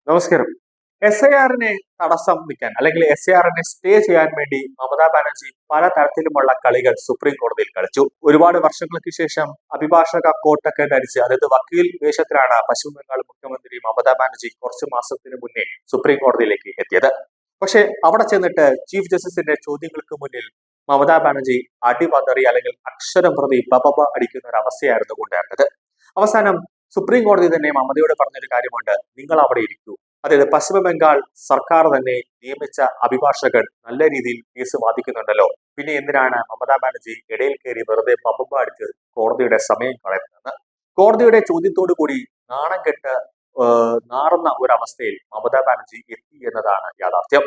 നമസ്കാരം. SIR-നെ തടസ്സം നിൽക്കാൻ അല്ലെങ്കിൽ SIR-നെ സ്റ്റേ ചെയ്യാൻ വേണ്ടി മമതാ ബാനർജി പലതരത്തിലുമുള്ള കളികൾ സുപ്രീം കോടതിയിൽ കളിച്ചു. ഒരുപാട് വർഷങ്ങൾക്ക് ശേഷം അഭിഭാഷക കോട്ടൊക്കെ ധരിച്ച്, അതായത് വക്കീൽ വേഷത്തിലാണ് പശ്ചിമ ബംഗാൾ മുഖ്യമന്ത്രി മമതാ ബാനർജി കുറച്ചു മാസത്തിന് മുന്നേ സുപ്രീം കോടതിയിലേക്ക് എത്തിയത്. പക്ഷെ അവിടെ ചെന്നിട്ട് ചീഫ് ജസ്റ്റിസിന്റെ ചോദ്യങ്ങൾക്ക് മുന്നിൽ മമതാ ബാനർജി അടിപതറി അല്ലെങ്കിൽ അക്ഷരം പ്രതി ബബബ അടിക്കുന്ന ഒരു അവസ്ഥയായിരുന്നു ഉണ്ടായിരുന്നത്. അവസാനം സുപ്രീം കോടതി തന്നെ മമതയോട് പറഞ്ഞൊരു കാര്യമുണ്ട്, നിങ്ങൾ അവിടെ ഇരിക്കൂ. അതായത് പശ്ചിമ ബംഗാൾ സർക്കാർ തന്നെ നിയമിച്ച അഭിഭാഷകൻ നല്ല രീതിയിൽ കേസ് വാദിക്കുന്നുണ്ടല്ലോ, പിന്നെ എന്തിനാണ് മമതാ ബാനർജി ഇടയിൽ കയറി വെറുതെ ബബബ അടിച്ച് കോടതിയുടെ സമയം കളയുന്നതെന്ന്. കോടതിയുടെ ചോദ്യത്തോടു കൂടി നാണം കെട്ട് നാറുന്ന ഒരവസ്ഥയിൽ മമതാ ബാനർജി എത്തി എന്നതാണ് യാഥാർത്ഥ്യം.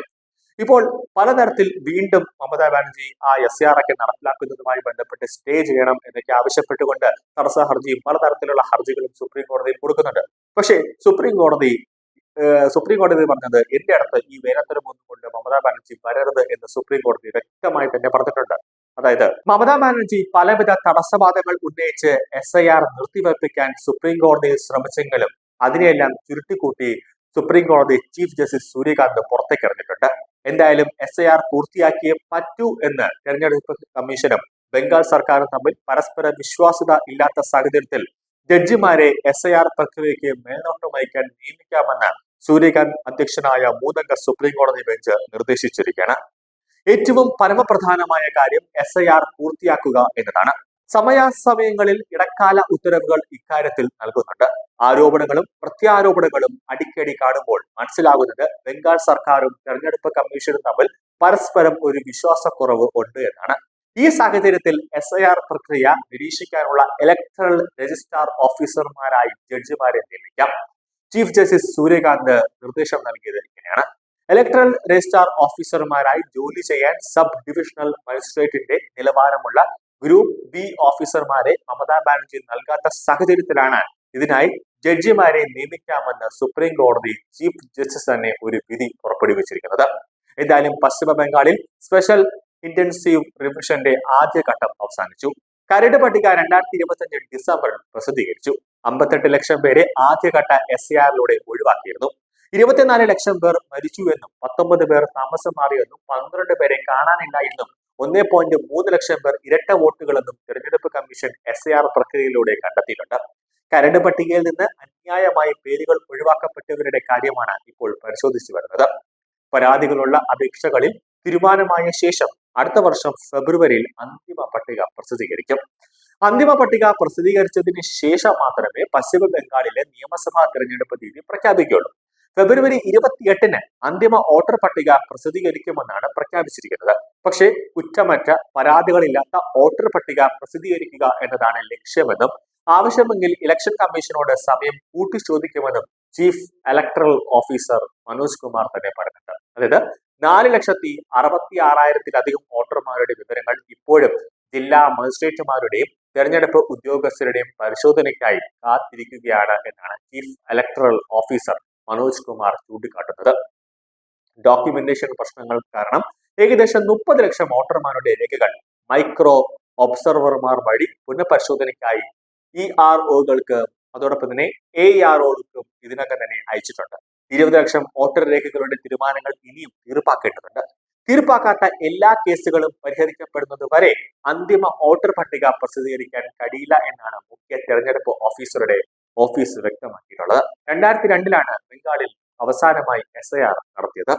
ഇപ്പോൾ പലതരത്തിൽ വീണ്ടും മമതാ ബാനർജി ആ SIR ഒക്കെ നടപ്പിലാക്കുന്നതുമായി ബന്ധപ്പെട്ട് സ്റ്റേ ചെയ്യണം എന്നൊക്കെ ആവശ്യപ്പെട്ടുകൊണ്ട് തടസ്സ ഹർജിയും പലതരത്തിലുള്ള ഹർജികളും സുപ്രീം കോടതിയിൽ കൊടുക്കുന്നുണ്ട്. പക്ഷേ സുപ്രീം കോടതി പറഞ്ഞത് എന്റെ അടുത്ത് ഈ വേനത്തരം ഒന്നുകൊണ്ട് മമതാ ബാനർജി വരരുത് എന്ന് സുപ്രീം കോടതി വ്യക്തമായി തന്നെ പറഞ്ഞിട്ടുണ്ട്. അതായത് മമതാ ബാനർജി പലവിധ തടസ്സവാദങ്ങൾ ഉന്നയിച്ച് SIR നിർത്തിവെപ്പിക്കാൻ സുപ്രീം കോടതിയിൽ ശ്രമിച്ചെങ്കിലും അതിനെയെല്ലാം ചുരുട്ടിക്കൂട്ടി സുപ്രീം കോടതി ചീഫ് ജസ്റ്റിസ് സൂര്യകാന്ത് പുറത്തേക്കിറങ്ങിയിട്ടുണ്ട്. എന്തായാലും SIR പൂർത്തിയാക്കിയേ പറ്റൂ എന്ന് തെരഞ്ഞെടുപ്പ് കമ്മീഷനും ബംഗാൾ സർക്കാരും തമ്മിൽ പരസ്പര വിശ്വാസ്യത ഇല്ലാത്ത സാഹചര്യത്തിൽ ജഡ്ജിമാരെ SIR പ്രക്രിയയ്ക്ക് മേൽനോട്ടം വഹിക്കാൻ നിയമിക്കാമെന്ന് സൂര്യകാന്ത് അധ്യക്ഷനായ മൂന്നംഗ സുപ്രീം കോടതി ബെഞ്ച് നിർദ്ദേശിച്ചിരിക്കുകയാണ്. ഏറ്റവും പരമപ്രധാനമായ കാര്യം SIR പൂർത്തിയാക്കുക എന്നതാണ്. സമയാസമയങ്ങളിൽ ഇടക്കാല ഉത്തരവുകൾ ഇക്കാര്യത്തിൽ നൽകുന്നുണ്ട്. ആരോപണങ്ങളും പ്രത്യാരോപണങ്ങളും അടിക്കടി കാണുമ്പോൾ മനസ്സിലാകുന്നത് ബംഗാൾ സർക്കാരും തെരഞ്ഞെടുപ്പ് കമ്മീഷനും തമ്മിൽ പരസ്പരം ഒരു വിശ്വാസക്കുറവ് ഉണ്ട് എന്നാണ്. ഈ സാഹചര്യത്തിൽ SIR പ്രക്രിയ നിരീക്ഷിക്കാനുള്ള ഇലക്ടറൽ രജിസ്ട്രാർ ഓഫീസർമാരായി ജഡ്ജിമാരെ നിയമിക്കാം. ചീഫ് ജസ്റ്റിസ് സൂര്യകാന്ത് നിർദ്ദേശം നൽകിയത് ഇങ്ങനെയാണ്. ഇലക്ടറൽ രജിസ്ട്രാർ ഓഫീസർമാരായി ജോലി ചെയ്യാൻ സബ് ഡിവിഷണൽ മജിസ്ട്രേറ്റിന്റെ നിലവാരമുള്ള ഗ്രൂപ്പ് B ഓഫീസർമാരെ മമതാ ബാനർജി നൽകാത്ത സാഹചര്യത്തിലാണ് ഇതിനായി ജഡ്ജിമാരെ നിയമിക്കാമെന്ന് സുപ്രീം കോടതി ചീഫ് ജസ്റ്റിസ് തന്നെ ഒരു വിധി പുറപ്പെടുവിച്ചിരിക്കുന്നത്. എന്തായാലും പശ്ചിമ ബംഗാളിൽ സ്പെഷ്യൽ ഇന്റൻസീവ് റിവിഷന്റെ ആദ്യഘട്ടം അവസാനിച്ചു. കരട് പട്ടിക 2025 ഡിസംബറിൽ പ്രസിദ്ധീകരിച്ചു. 58 ലക്ഷം പേരെ ആദ്യഘട്ട SIR-ലൂടെ ഒഴിവാക്കിയിരുന്നു. 24 ലക്ഷം പേർ മരിച്ചു എന്നും 19 പേർ താമസം മാറിയെന്നും 12 പേരെ കാണാനില്ല എന്നും 1.3 ലക്ഷം പേർ ഇരട്ട വോട്ടുകളെന്നും തെരഞ്ഞെടുപ്പ് കമ്മീഷൻ SIR പ്രക്രിയയിലൂടെ കണ്ടെത്തിയിട്ടുണ്ട്. കരട് പട്ടികയിൽ നിന്ന് അന്യായമായി പേരുകൾ ഒഴിവാക്കപ്പെട്ടവരുടെ കാര്യമാണ് ഇപ്പോൾ പരിശോധിച്ചു വരുന്നത്. പരാതികളുള്ള അപേക്ഷകളിൽ തീരുമാനമായ ശേഷം അടുത്ത വർഷം ഫെബ്രുവരിയിൽ അന്തിമ പട്ടിക പ്രസിദ്ധീകരിക്കും. അന്തിമ പട്ടിക പ്രസിദ്ധീകരിച്ചതിന് ശേഷം മാത്രമേ പശ്ചിമ ബംഗാളിലെ നിയമസഭാ തെരഞ്ഞെടുപ്പ് തീയതി പ്രഖ്യാപിക്കുകയുള്ളൂ. ഫെബ്രുവരി 28-ന് അന്തിമ വോട്ടർ പട്ടിക പ്രസിദ്ധീകരിക്കുമെന്നാണ് പ്രഖ്യാപിച്ചിരിക്കുന്നത്. പക്ഷേ കുറ്റമറ്റ പരാതികളില്ലാത്ത വോട്ടർ പട്ടിക പ്രസിദ്ധീകരിക്കുക എന്നതാണ് ലക്ഷ്യമെന്നും ആവശ്യമെങ്കിൽ ഇലക്ഷൻ കമ്മീഷനോട് സമയം കൂട്ടിച്ചോദിക്കുമെന്നും chief electoral officer Manoj Kumar തന്നെ പറഞ്ഞിട്ടുണ്ട്. അതായത് 4,66,000-ലധികം വോട്ടർമാരുടെ വിവരങ്ങൾ ഇപ്പോഴും ജില്ലാ മജിസ്ട്രേറ്റുമാരുടെയും തെരഞ്ഞെടുപ്പ് ഉദ്യോഗസ്ഥരുടെയും പരിശോധനയ്ക്കായി കാത്തിരിക്കുകയാണ് എന്നാണ് chief electoral officer Manoj Kumar ചൂണ്ടിക്കാട്ടുന്നത്. ഡോക്യുമെന്റേഷൻ പ്രശ്നങ്ങൾ കാരണം ഏകദേശം 30 ലക്ഷം വോട്ടർമാരുടെ രേഖകൾ മൈക്രോ ഒബ്സർവർമാർ വഴി പുനഃപരിശോധനയ്ക്കായി ERO-കൾക്ക് അതോടൊപ്പം തന്നെ AERO-കൾക്കും ഇതിനകം തന്നെ അയച്ചിട്ടുണ്ട്. 20 ലക്ഷം വോട്ടർ രേഖകളുടെ തീരുമാനങ്ങൾ ഇനിയും തീർപ്പാക്കേണ്ടതുണ്ട്. തീർപ്പാക്കാത്ത എല്ലാ കേസുകളും പരിഹരിക്കപ്പെടുന്നത് വരെ അന്തിമ വോട്ടർ പട്ടിക പ്രസിദ്ധീകരിക്കാൻ കഴിയില്ല എന്നാണ് മുഖ്യ തെരഞ്ഞെടുപ്പ് ഓഫീസറുടെ ഓഫീസ് വ്യക്തമാക്കിയിട്ടുള്ളത്. 2002-ലാണ് ബംഗാളിൽ അവസാനമായി SIR നടത്തിയത്.